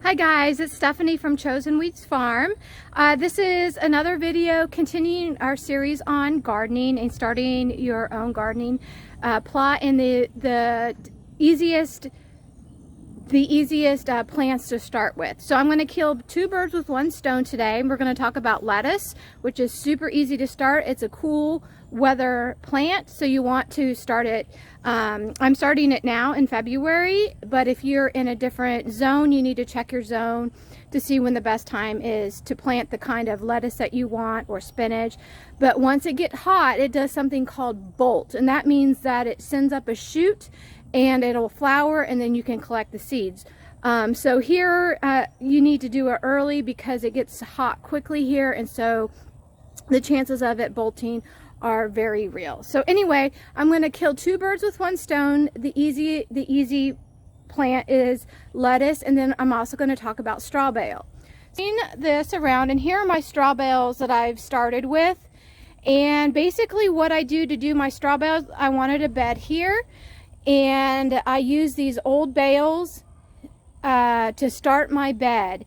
Hi guys, it's Stephanie from Chosen Weeds Farm. This is another video continuing our series on gardening and starting your own gardening plot and the easiest plants to start with. So I'm going to kill two birds with one stone today. We're going to talk about lettuce, which is super easy to start. It's a cool weather plant, so you want to start it. I'm starting it now in February, but if you're in a different zone, you need to check your zone to see when the best time is to plant the kind of lettuce that you want, or spinach. But once it gets hot, it does something called bolt, and that means that it sends up a shoot and it'll flower, and then you can collect the seeds. So here you need to do it early because it gets hot quickly here, and so the chances of it bolting are very real. So anyway, I'm going to kill two birds with one stone. The easy plant is lettuce, and then I'm also going to talk about straw bale. Seeing this around, and here are my straw bales that I've started with. And basically what I do my straw bales, I wanted a bed here, and I use these old bales to start my bed.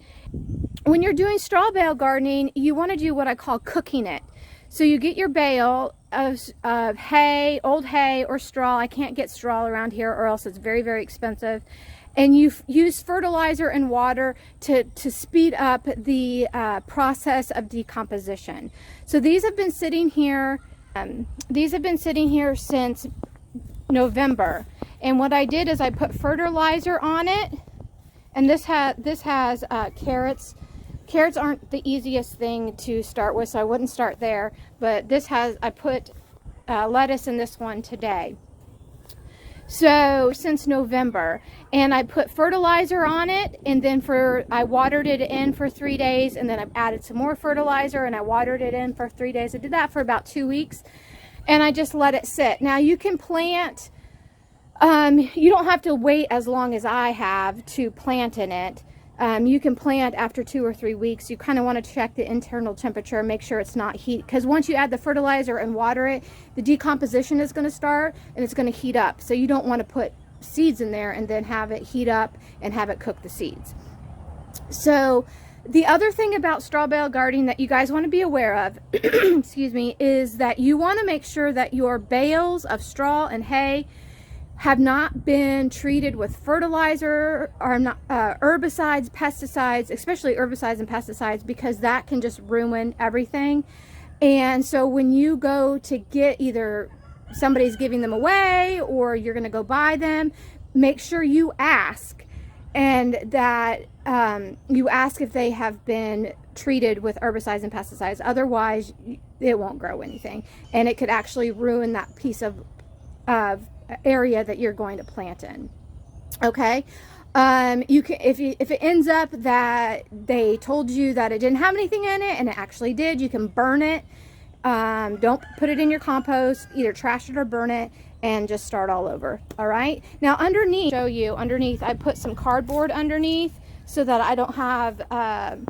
When you're doing straw bale gardening, you want to do what I call cooking it. So you get your bale of hay, old hay or straw. I can't get straw around here, or else it's very, very expensive. And you use fertilizer and water to speed up the process of decomposition. So these have been sitting here. Since November. And what I did is I put fertilizer on it. And this has carrots. Carrots aren't the easiest thing to start with, so I wouldn't start there. But I put lettuce in this one today. So since November, and I put fertilizer on it, and then I watered it in for 3 days, and then I added some more fertilizer and I watered it in for 3 days. I did that for about 2 weeks, and I just let it sit. Now you can plant, you don't have to wait as long as I have to plant in it. You can plant after 2 or 3 weeks. You kind of want to check the internal temperature, make sure it's not heat, because once you add the fertilizer and water it, the decomposition is going to start and it's going to heat up. So you don't want to put seeds in there and then have it heat up and have it cook the seeds. So the other thing about straw bale gardening that you guys want to be aware of, excuse me, is that you want to make sure that your bales of straw and hay have not been treated with fertilizer or herbicides, pesticides, especially herbicides and pesticides, because that can just ruin everything. And so when you go to get, either somebody's giving them away or you're going to go buy them, make sure you ask, and that you ask if they have been treated with herbicides and pesticides. Otherwise, it won't grow anything, and it could actually ruin that piece of area that you're going to plant in. Okay, you can, if it ends up that they told you that it didn't have anything in it and it actually did, you can burn it. Don't put it in your compost. Either trash it or burn it, and just start all over. All right, now underneath, I put some cardboard underneath so that I don't have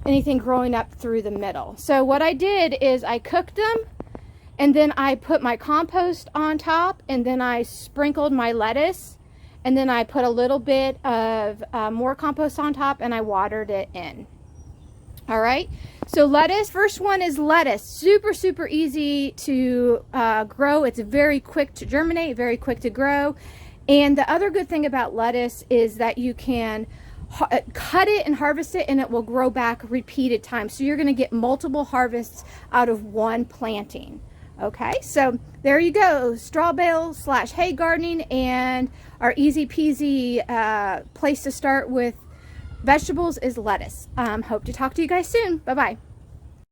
anything growing up through the middle. So what I did is I cooked them, and then I put my compost on top, and then I sprinkled my lettuce, and then I put a little bit of more compost on top, and I watered it in. All right, so lettuce, first one is lettuce. Super, super easy to grow. It's very quick to germinate, very quick to grow. And the other good thing about lettuce is that you can cut it and harvest it, and it will grow back repeated times. So you're going to get multiple harvests out of one planting. Okay, so there you go, straw bale / hay gardening, and our easy peasy place to start with vegetables is lettuce. Hope to talk to you guys soon. Bye-bye.